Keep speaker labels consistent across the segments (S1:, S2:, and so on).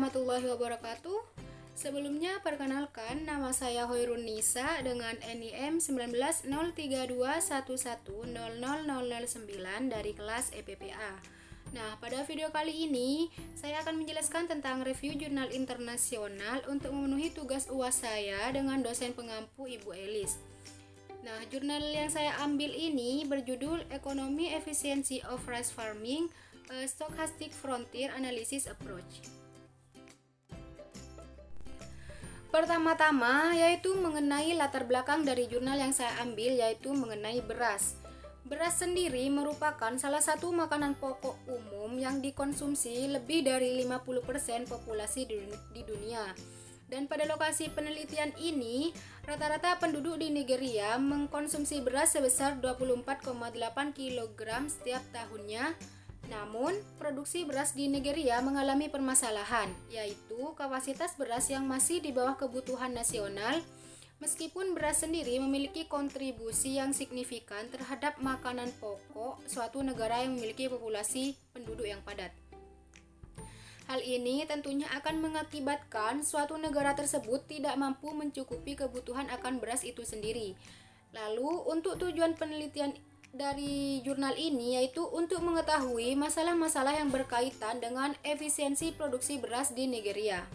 S1: warahmatullahi wabarakatuh. Sebelumnya perkenalkan, nama saya Hoirun Nisa dengan NIM 190321100009 dari kelas EPPA. Nah, pada video kali ini saya akan menjelaskan tentang review jurnal internasional untuk memenuhi tugas UAS saya dengan dosen pengampu Ibu Elis. Nah, jurnal yang saya ambil ini berjudul Economy Efficiency of Rice Farming, a Stochastic Frontier Analysis Approach. Pertama-tama yaitu mengenai latar belakang dari jurnal yang saya ambil, yaitu mengenai beras. Beras sendiri merupakan salah satu makanan pokok umum yang dikonsumsi lebih dari 50% populasi di dunia. Dan pada lokasi penelitian ini, rata-rata penduduk di Nigeria mengkonsumsi beras sebesar 24,8 kg setiap tahunnya. Namun, produksi beras di Nigeria mengalami permasalahan, yaitu kapasitas beras yang masih di bawah kebutuhan nasional, meskipun beras sendiri memiliki kontribusi yang signifikan terhadap makanan pokok suatu negara yang memiliki populasi penduduk yang padat. Hal ini tentunya akan mengakibatkan suatu negara tersebut tidak mampu mencukupi kebutuhan akan beras itu sendiri. Lalu, untuk tujuan penelitian dari jurnal ini yaitu untuk mengetahui masalah-masalah yang berkaitan dengan efisiensi produksi beras di Nigeria.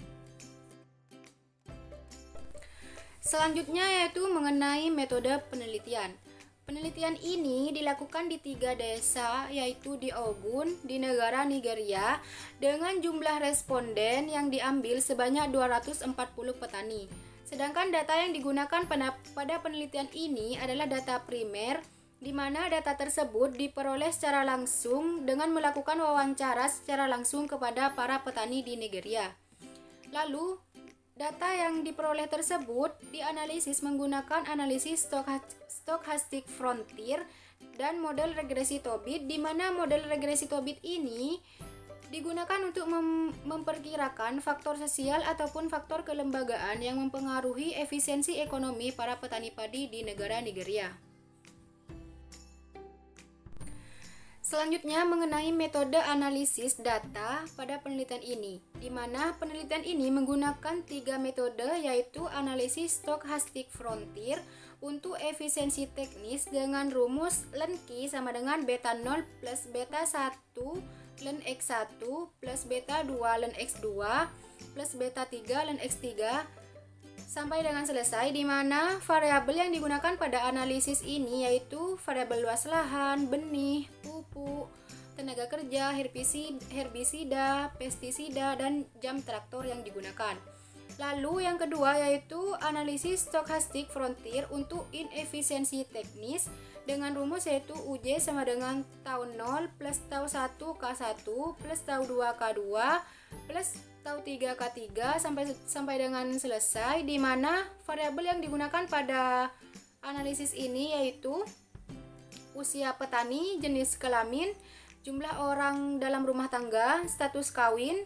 S1: Selanjutnya yaitu mengenai metode penelitian. Penelitian ini dilakukan di 3 desa, yaitu di Ogun, di negara Nigeria, dengan jumlah responden yang diambil sebanyak 240 petani. Sedangkan data yang digunakan pada penelitian ini adalah data primer, di mana data tersebut diperoleh secara langsung dengan melakukan wawancara secara langsung kepada para petani di Nigeria. Lalu, data yang diperoleh tersebut dianalisis menggunakan analisis stochastic frontier dan model regresi Tobit, di mana model regresi Tobit ini digunakan untuk memperkirakan faktor sosial ataupun faktor kelembagaan yang mempengaruhi efisiensi ekonomi para petani padi di negara Nigeria. Selanjutnya mengenai metode analisis data pada penelitian ini, di mana penelitian ini menggunakan 3 metode, yaitu analisis stochastic frontier untuk efisiensi teknis dengan rumus ln Q sama dengan beta 0 plus beta 1 ln X1 plus beta 2 ln X2 plus beta 3 ln X3 sampai dengan selesai, di mana variabel yang digunakan pada analisis ini yaitu variabel luas lahan, benih, pupuk, tenaga kerja, herbisida, pestisida, dan jam traktor yang digunakan. Lalu yang kedua yaitu analisis stochastic frontier untuk inefisiensi teknis dengan rumus yaitu UJ sama dengan tau 0 plus tau 1 K1 plus tau 2 K2 plus tau 3 K3 sampai dengan selesai, di mana variabel yang digunakan pada analisis ini yaitu usia petani, jenis kelamin, jumlah orang dalam rumah tangga, status kawin,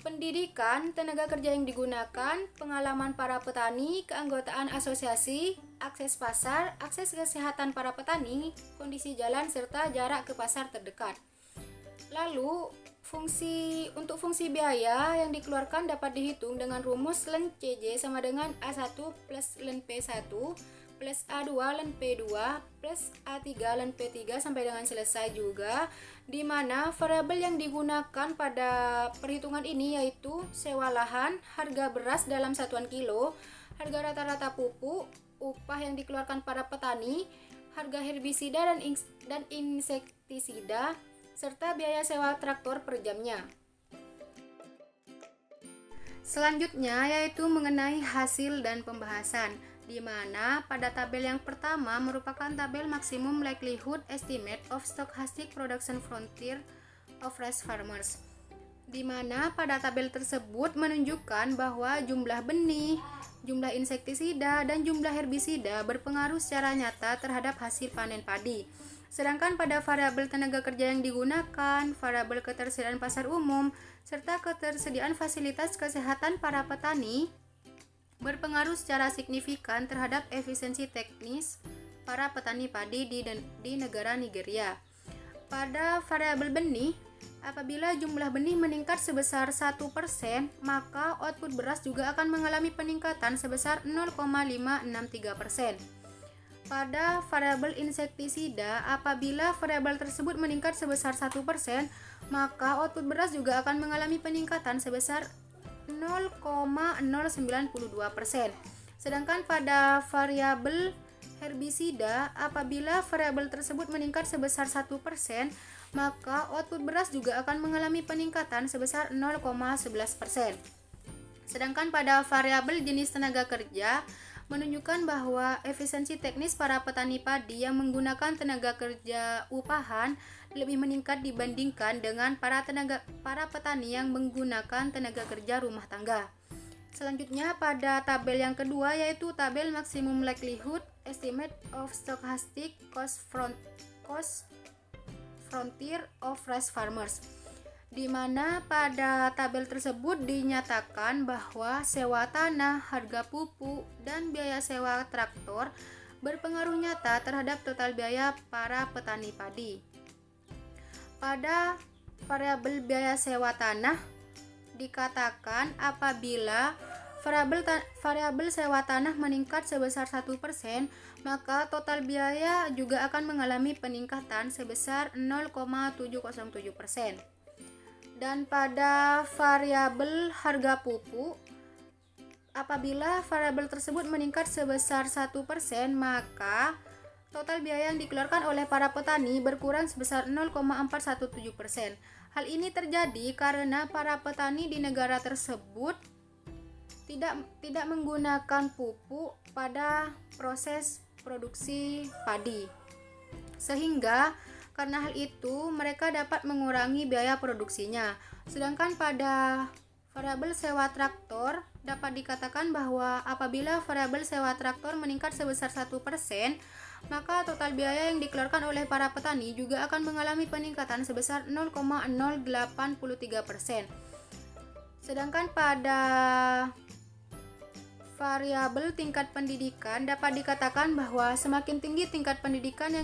S1: pendidikan, tenaga kerja yang digunakan, pengalaman para petani, keanggotaan asosiasi, akses pasar, akses kesehatan para petani, kondisi jalan, serta jarak ke pasar terdekat. Lalu, untuk fungsi biaya yang dikeluarkan dapat dihitung dengan rumus ln CJ sama dengan A1 plus ln P1 plus A2 ln P2 plus A3 ln P3 sampai dengan selesai juga, di mana variabel yang digunakan pada perhitungan ini yaitu sewa lahan, harga beras dalam satuan kilo, harga rata-rata pupuk, upah yang dikeluarkan para petani, harga herbisida dan insektisida, serta biaya sewa traktor per jamnya. Selanjutnya yaitu mengenai hasil dan pembahasan, di mana pada tabel yang pertama merupakan tabel maksimum likelihood estimate of stochastic production frontier of rice farmers, di mana pada tabel tersebut menunjukkan bahwa jumlah benih, jumlah insektisida, dan jumlah herbisida berpengaruh secara nyata terhadap hasil panen padi. Sedangkan pada variabel tenaga kerja yang digunakan, variabel ketersediaan pasar umum, serta ketersediaan fasilitas kesehatan para petani berpengaruh secara signifikan terhadap efisiensi teknis para petani padi di negara Nigeria. Pada variabel benih, Apabila jumlah benih meningkat sebesar 1%, maka output beras juga akan mengalami peningkatan sebesar 0,563%. Pada variabel insektisida, apabila variabel tersebut meningkat sebesar 1%, maka output beras juga akan mengalami peningkatan sebesar 0,092%. Sedangkan pada variabel herbisida, apabila variabel tersebut meningkat sebesar 1%, maka output beras juga akan mengalami peningkatan sebesar 0,11%. Sedangkan pada variabel jenis tenaga kerja, menunjukkan bahwa efisiensi teknis para petani padi yang menggunakan tenaga kerja upahan lebih meningkat dibandingkan dengan para petani yang menggunakan tenaga kerja rumah tangga. Selanjutnya pada tabel yang kedua yaitu tabel maximum likelihood estimate of stochastic cost frontier of rice farmers, di mana pada tabel tersebut dinyatakan bahwa sewa tanah, harga pupuk, dan biaya sewa traktor berpengaruh nyata terhadap total biaya para petani padi. Pada variabel biaya sewa tanah dikatakan apabila variabel sewa tanah meningkat sebesar 1%, maka total biaya juga akan mengalami peningkatan sebesar 0,707%. Dan pada variabel harga pupuk, apabila variabel tersebut meningkat sebesar 1%, maka total biaya yang dikeluarkan oleh para petani berkurang sebesar 0,417%. Hal ini terjadi karena para petani di negara tersebut tidak menggunakan pupuk pada proses produksi padi. Sehingga karena hal itu, mereka dapat mengurangi biaya produksinya. Sedangkan pada variabel sewa traktor, dapat dikatakan bahwa apabila variabel sewa traktor meningkat sebesar 1%, maka total biaya yang dikeluarkan oleh para petani juga akan mengalami peningkatan sebesar 0,083%. Sedangkan pada variabel tingkat pendidikan, dapat dikatakan bahwa semakin tinggi tingkat pendidikan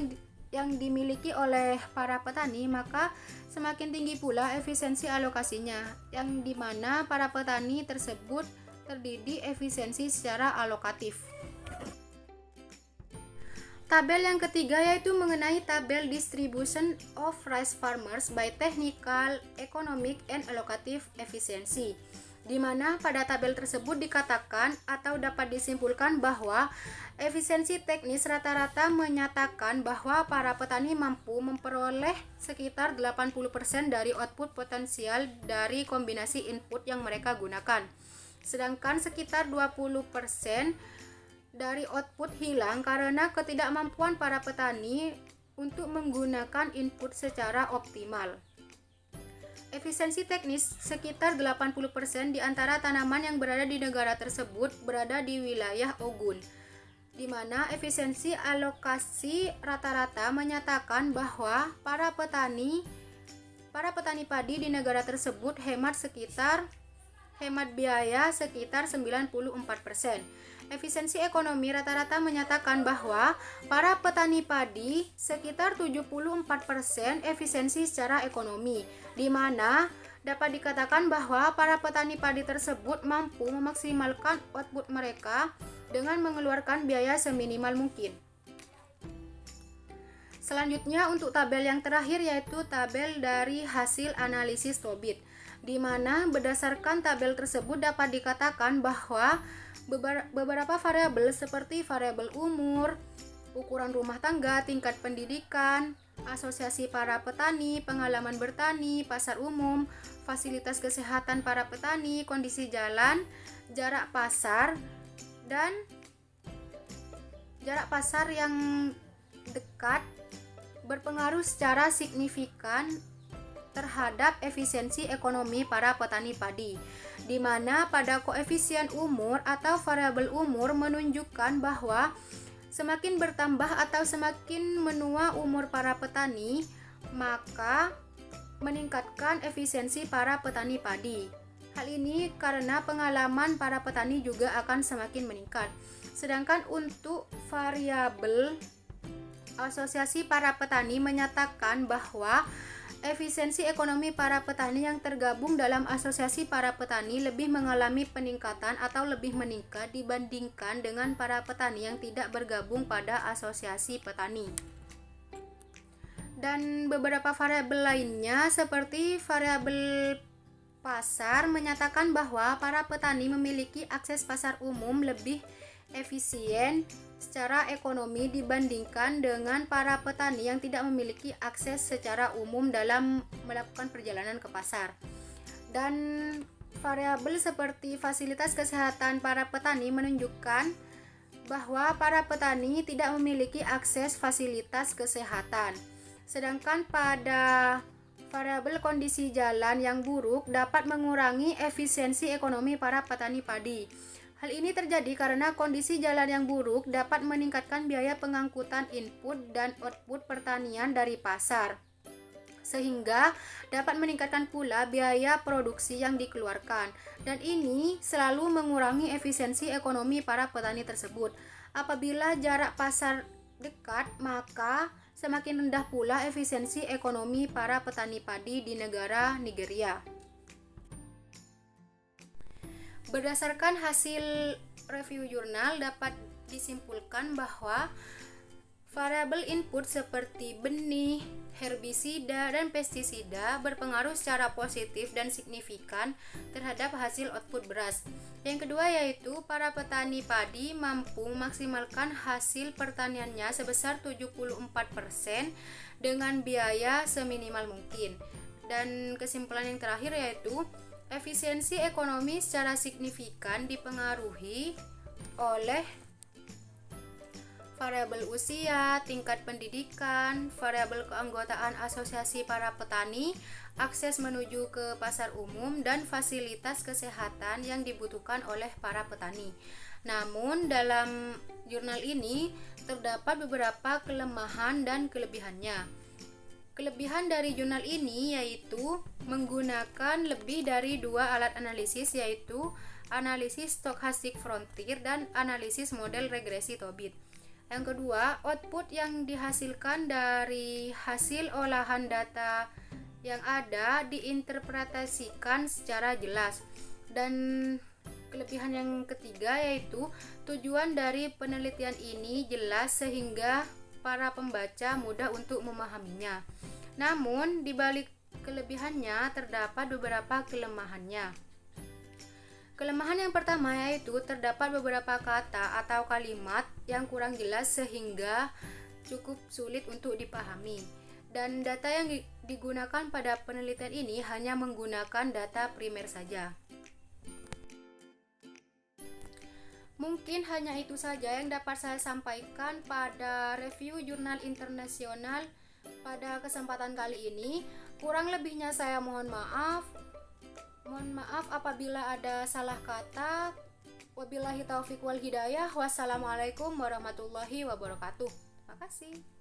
S1: yang dimiliki oleh para petani, maka semakin tinggi pula efisiensi alokasinya, yang dimana para petani tersebut terdidik efisiensi secara alokatif. Tabel yang ketiga yaitu mengenai tabel distribution of rice farmers by technical, economic, and allocative efficiency, di mana pada tabel tersebut dikatakan atau dapat disimpulkan bahwa efisiensi teknis rata-rata menyatakan bahwa para petani mampu memperoleh sekitar 80% dari output potensial dari kombinasi input yang mereka gunakan. Sedangkan sekitar 20% dari output hilang karena ketidakmampuan para petani untuk menggunakan input secara optimal. Efisiensi teknis sekitar 80% di antara tanaman yang berada di negara tersebut berada di wilayah Ogun, di mana efisiensi alokasi rata-rata menyatakan bahwa para petani padi di negara tersebut hemat biaya sekitar 94%. Efisiensi ekonomi rata-rata menyatakan bahwa para petani padi sekitar 74% efisiensi secara ekonomi, di mana dapat dikatakan bahwa para petani padi tersebut mampu memaksimalkan output mereka dengan mengeluarkan biaya seminimal mungkin. Selanjutnya untuk tabel yang terakhir yaitu tabel dari hasil analisis Tobit, di mana berdasarkan tabel tersebut dapat dikatakan bahwa beberapa variabel seperti variabel umur, ukuran rumah tangga, tingkat pendidikan, asosiasi para petani, pengalaman bertani, pasar umum, fasilitas kesehatan para petani, kondisi jalan, jarak pasar, dan jarak pasar yang dekat berpengaruh secara signifikan terhadap efisiensi ekonomi para petani padi, di mana pada koefisien umur atau variabel umur menunjukkan bahwa semakin bertambah atau semakin menua umur para petani, maka meningkatkan efisiensi para petani padi. Hal ini karena pengalaman para petani juga akan semakin meningkat. Sedangkan untuk variabel asosiasi para petani menyatakan bahwa efisiensi ekonomi para petani yang tergabung dalam asosiasi para petani lebih mengalami peningkatan atau lebih meningkat dibandingkan dengan para petani yang tidak bergabung pada asosiasi petani. Dan beberapa variabel lainnya seperti variabel pasar menyatakan bahwa para petani memiliki akses pasar umum lebih efisien secara ekonomi dibandingkan dengan para petani yang tidak memiliki akses secara umum dalam melakukan perjalanan ke pasar. Dan variabel seperti fasilitas kesehatan para petani menunjukkan bahwa para petani tidak memiliki akses fasilitas kesehatan. Sedangkan pada variabel kondisi jalan yang buruk dapat mengurangi efisiensi ekonomi para petani padi. Hal ini terjadi karena kondisi jalan yang buruk dapat meningkatkan biaya pengangkutan input dan output pertanian dari pasar, sehingga dapat meningkatkan pula biaya produksi yang dikeluarkan, dan ini selalu mengurangi efisiensi ekonomi para petani tersebut. Apabila jarak pasar dekat, maka semakin rendah pula efisiensi ekonomi para petani padi di negara Nigeria. Berdasarkan hasil review jurnal dapat disimpulkan bahwa variabel input seperti benih, herbisida, dan pestisida berpengaruh secara positif dan signifikan terhadap hasil output beras. Yang kedua yaitu para petani padi mampu memaksimalkan hasil pertaniannya sebesar 74% dengan biaya seminimal mungkin. Dan kesimpulan yang terakhir yaitu efisiensi ekonomi secara signifikan dipengaruhi oleh variabel usia, tingkat pendidikan, variabel keanggotaan asosiasi para petani, akses menuju ke pasar umum, dan fasilitas kesehatan yang dibutuhkan oleh para petani. Namun dalam jurnal ini terdapat beberapa kelemahan dan kelebihannya. Kelebihan dari jurnal ini yaitu menggunakan lebih dari 2 alat analisis, yaitu analisis stochastic frontier dan analisis model regresi Tobit. Yang kedua, output yang dihasilkan dari hasil olahan data yang ada diinterpretasikan secara jelas. Dan kelebihan yang ketiga yaitu tujuan dari penelitian ini jelas sehingga para pembaca mudah untuk memahaminya. Namun, di balik kelebihannya terdapat beberapa kelemahannya. Kelemahan yang pertama yaitu terdapat beberapa kata atau kalimat yang kurang jelas sehingga cukup sulit untuk dipahami. Dan data yang digunakan pada penelitian ini hanya menggunakan data primer saja. Mungkin hanya itu saja yang dapat saya sampaikan pada review jurnal internasional pada kesempatan kali ini. Kurang lebihnya saya mohon maaf. Mohon maaf apabila ada salah kata. Wabillahi taufiq wal hidayah. Wassalamualaikum warahmatullahi wabarakatuh. Terima kasih.